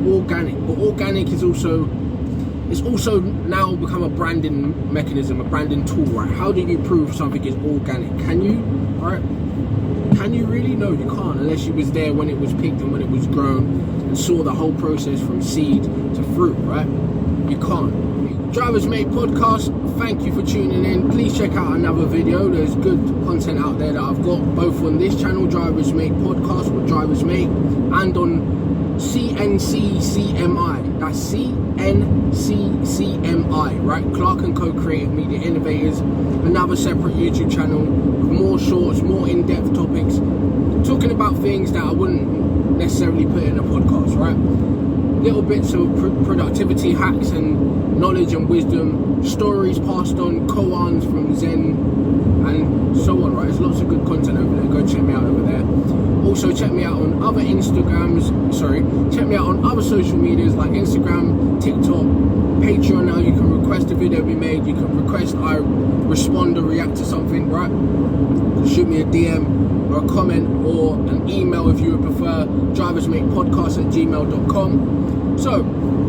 organic, but organic is also, it's also now become a branding mechanism, a branding tool, right? How do you prove something is organic? Can you, right? Can you really? No, you can't, unless you was there when it was picked and when it was grown and saw the whole process from seed to fruit, right? You can't. Drivers Mate Podcast, thank you for tuning in. Please check out another video. There's good content out there that I've got, both on this channel, Drivers Mate Podcast with Drivers Mate, and on CNCCMI. That's CNCCMI, right? Clark & Co. Creative Media Innovators. Another separate YouTube channel with more shorts, more in-depth topics, talking about things that I wouldn't necessarily put in a podcast, right? Little bits of productivity hacks and knowledge and wisdom, stories passed on, koans from Zen, and so on, right? There's lots of good content over there. Go check me out over there. Also, check me out on other check me out on other social medias like Instagram, TikTok, Patreon. Now you can request a video be made. You can request I respond or react to something, right? Shoot me a DM or a comment or an email if you would prefer, driversmatepodcast@gmail.com. So,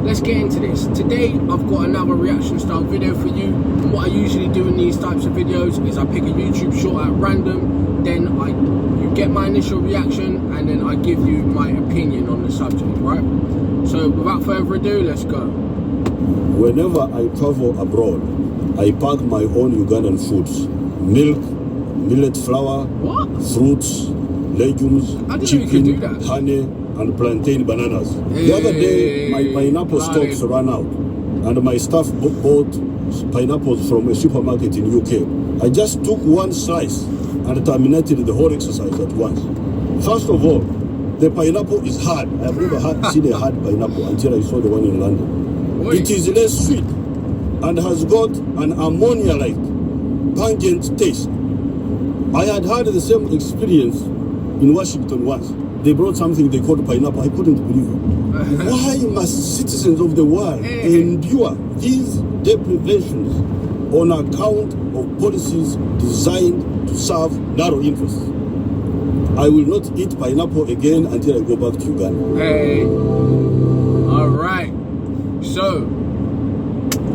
let's get into this. Today, I've got another reaction style video for you. And what I usually do in these types of videos is I pick a YouTube short at random, then you get my initial reaction, and then I give you my opinion on the subject, right? So, without further ado, let's go. Whenever I travel abroad, I pack my own Ugandan foods. Milk, millet flour, fruits, legumes, chicken, honey, and plantain bananas. The other day, my pineapple stocks ran out, and my staff bought pineapples from a supermarket in UK. I just took one slice and terminated the whole exercise at once. First of all, the pineapple is hard. I have never seen a hard pineapple until I saw the one in London. It is less sweet and has got an ammonia-like pungent taste. I had the same experience in Washington once. They brought something they called pineapple. I couldn't believe it. Why must citizens of the world endure these deprivations on account of policies designed to serve narrow interests? I will not eat pineapple again until I go back to Uganda. Hey, all right. So,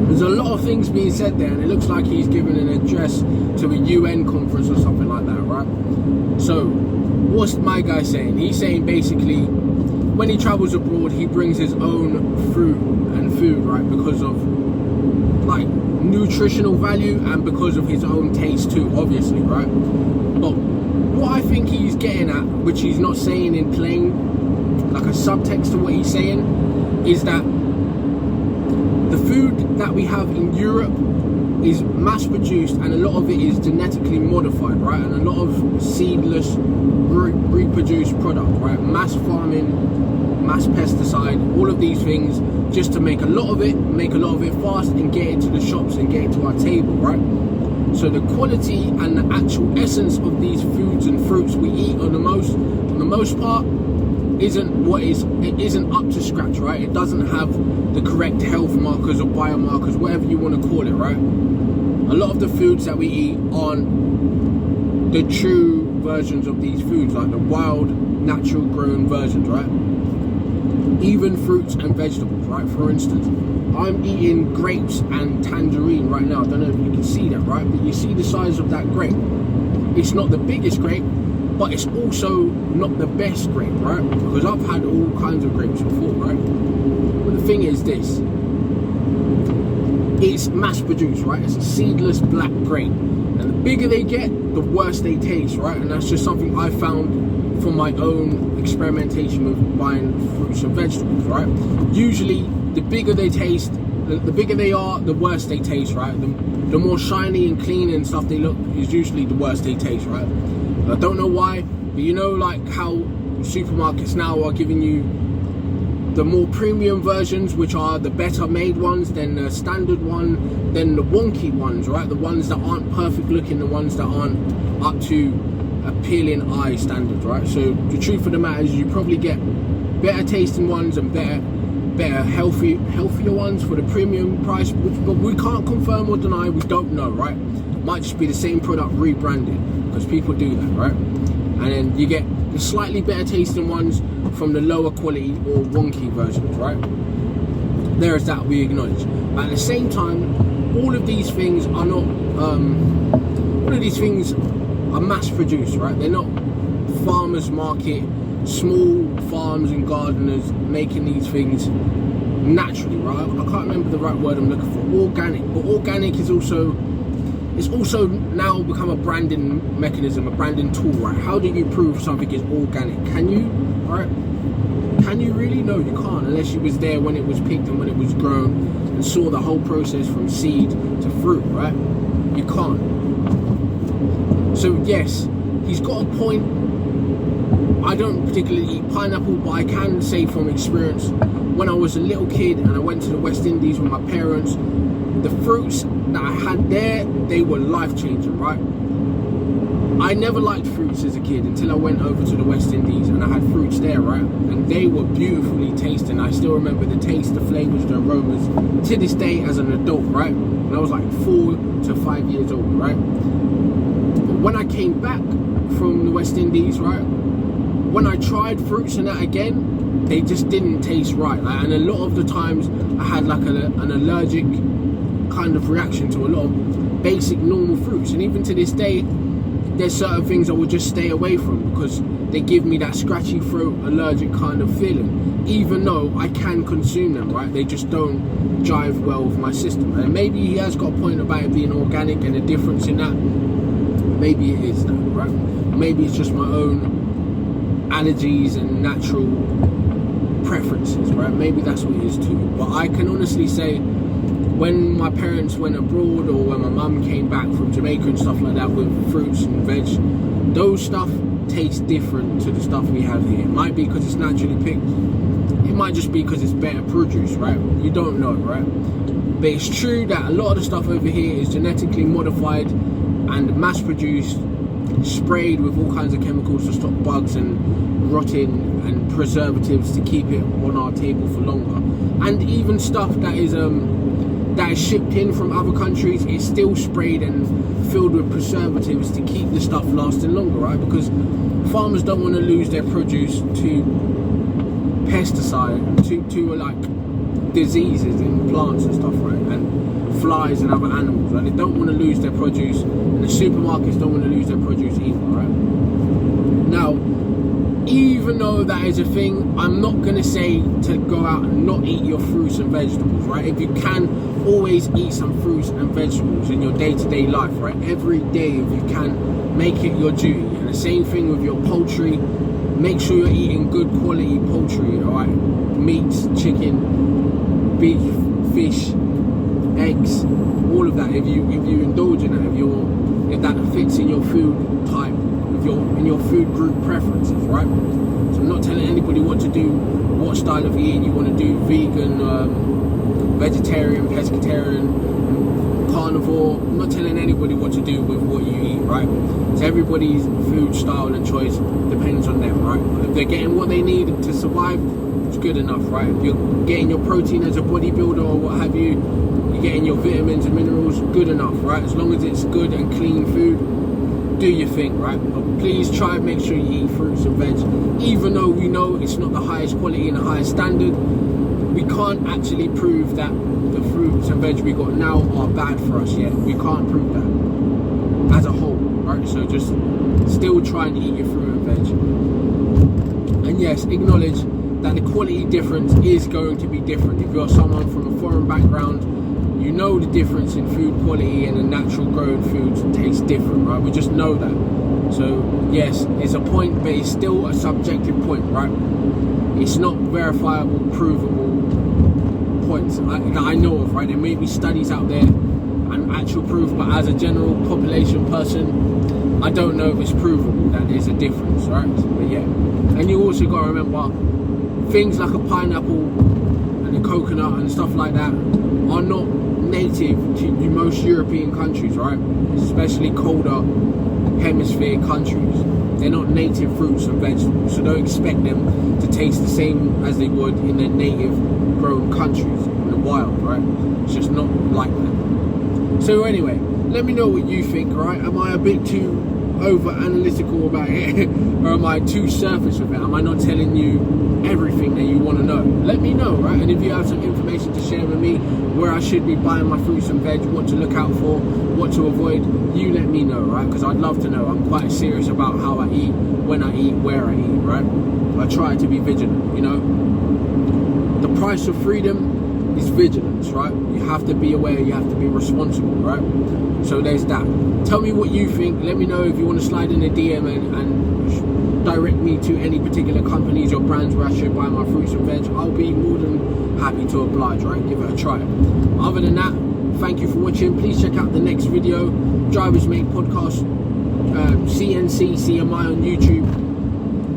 there's a lot of things being said there, and it looks like he's giving an address to a UN conference or something like that, right? So, what's my guy saying? He's saying basically, when he travels abroad, he brings his own fruit and food, right? Because of, like, nutritional value and because of his own taste too, obviously, right? But what I think he's getting at, which he's not saying in plain, like a subtext to what he's saying, is that the food that we have in Europe is mass produced, and a lot of it is genetically modified, right? And a lot of seedless reproduced product, right? Mass farming, mass pesticide, all of these things, just to make a lot of it fast and get it to the shops and get it to our table, right? So the quality and the actual essence of these foods and fruits we eat on the most part it isn't up to scratch, right? It doesn't have the correct health markers or biomarkers, whatever you want to call it, right? A lot of the foods that we eat aren't the true versions of these foods, like the wild, natural grown versions, right? Even fruits and vegetables, right? For instance, I'm eating grapes and tangerine right now. I don't know if you can see that, right? But you see the size of that grape. It's not the biggest grape, but it's also not the best grape, right? Because I've had all kinds of grapes before, right? But the thing is this, it's mass produced, right? It's a seedless black grape. And the bigger they get, the worse they taste, right? And that's just something I found from my own experimentation with buying fruits and vegetables, right? Usually, the bigger they taste, the bigger they are, the worse they taste, right? The more shiny and clean and stuff they look is usually the worse they taste, right? I don't know why, but you know, like how supermarkets now are giving you the more premium versions, which are the better made ones, then the standard one, then the wonky ones, right? The ones that aren't perfect looking, the ones that aren't up to appealing eye standards, right? So the truth of the matter is you probably get better tasting ones and better healthier ones for the premium price, but we can't confirm or deny, we don't know, right? Might just be the same product rebranded, because people do that, right? And then you get the slightly better tasting ones from the lower quality or wonky versions, right? There is that, we acknowledge. But at the same time, all of these things are not, all of these things are mass produced, right? They're not farmers market, small farms and gardeners making these things naturally, right? I can't remember the right word I'm looking for. Organic, but organic is also, it's also now become a branding mechanism, a branding tool, right? How do you prove something is organic? Can you, right? Can you really? No, you can't, unless you was there when it was picked and when it was grown and saw the whole process from seed to fruit, right? You can't. So yes, he's got a point. I don't particularly eat pineapple, but I can say from experience, when I was a little kid and I went to the West Indies with my parents, the fruits that I had there, they were life-changing, right? I never liked fruits as a kid until I went over to the West Indies and I had fruits there, right? And they were beautifully tasting. I still remember the taste, the flavors, the aromas to this day as an adult, right? When I was like 4 to 5 years old, right? But when I came back from the West Indies, right, when I tried fruits and that again, they just didn't taste right. Like, and a lot of the times I had like an allergic kind of reaction to a lot of basic normal fruits. And even to this day, there's certain things I would just stay away from because they give me that scratchy throat, allergic kind of feeling. Even though I can consume them, right? They just don't jive well with my system. And maybe he has got a point about it being organic and a difference in that. Maybe it is that, right? Maybe it's just my own allergies and natural preferences, right? Maybe that's what it is too. But I can honestly say, when my parents went abroad or when my mum came back from Jamaica and stuff like that with fruits and veg, those stuff taste different to the stuff we have here. It might be because it's naturally picked. It might just be because it's better produce, right? You don't know, right? But it's true that a lot of the stuff over here is genetically modified and mass produced, sprayed with all kinds of chemicals to stop bugs and rotting and preservatives to keep it on our table for longer. And even stuff that is shipped in from other countries, it's still sprayed and filled with preservatives to keep the stuff lasting longer, right? Because farmers don't want to lose their produce to pesticide, to like diseases in plants and stuff, right? And flies and other animals, right? They don't want to lose their produce, and the supermarkets don't want to lose their produce either, right? Now, even though that is a thing, I'm not going to say to go out and not eat your fruits and vegetables, right? If you can, always eat some fruits and vegetables in your day-to-day life, right? Every day, if you can, make it your duty. And the same thing with your poultry. Make sure you're eating good quality poultry, all right? Meats, chicken, beef, fish, eggs, all of that. If you indulge in that, if that fits in your food type, in your food group preferences, right? So I'm not telling anybody what to do, what style of eating you want to do, vegan, vegetarian, pescatarian, carnivore. I'm not telling anybody what to do with what you eat, right? So everybody's food style and choice depends on them, right? If they're getting what they need to survive, it's good enough, right? If you're getting your protein as a bodybuilder or what have you, you're getting your vitamins and minerals, good enough, right? As long as it's good and clean food, do your thing, right? But please try and make sure you eat fruits and veg. Even though we know it's not the highest quality and the highest standard, we can't actually prove that the fruits and veg we got now are bad for us yet. We can't prove that as a whole, right? So just still try and eat your fruit and veg. And yes, acknowledge that the quality difference is going to be different. If you're someone from a foreign background, you know the difference in food quality and the natural grown foods taste different, right? We just know that. So yes, it's a point, but it's still a subjective point, right? It's not verifiable, provable points that I know of, right? There may be studies out there and actual proof, but as a general population person, I don't know if it's provable that there's a difference, right? But yeah, and you also got to remember things like a pineapple and a coconut and stuff like that are not native to most European countries, right? Especially colder hemisphere countries. They're not native fruits and vegetables, so don't expect them to taste the same as they would in their native grown countries in the wild, right? It's just not like that. So anyway, let me know what you think, right? Am I a bit too over analytical about it, or am I too surface with it? Am I not telling you everything that you want to know? Let me know, right? And if you have some information to share with me, where I should be buying my fruits and veg, what to look out for, what to avoid, you let me know, right? Because I'd love to know. I'm quite serious about how I eat, when I eat, where I eat, right? I try to be vigilant, you know. The price of freedom is vigilance, right? You have to be aware, you have to be responsible, right? So there's that. Tell me what you think. Let me know if you want to slide in a DM and direct me to any particular companies or brands where I should buy my fruits and veg. I'll be more than happy to oblige, right? Give it a try. Other than that, thank you for watching. Please check out the next video, Drivers Mate Podcast, CNC CMI on YouTube.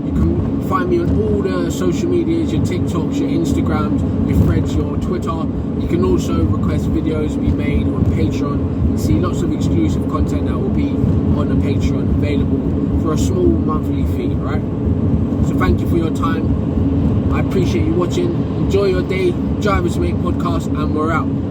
You can find me on all the social medias, your TikToks, your Instagrams, your Threads, your Twitter. You can also request videos to be made on Patreon and see lots of exclusive content that will be on the Patreon available for a small monthly fee, right? So thank you for your time. I appreciate you watching. Enjoy your day. Drivers Mate Podcast, and we're out.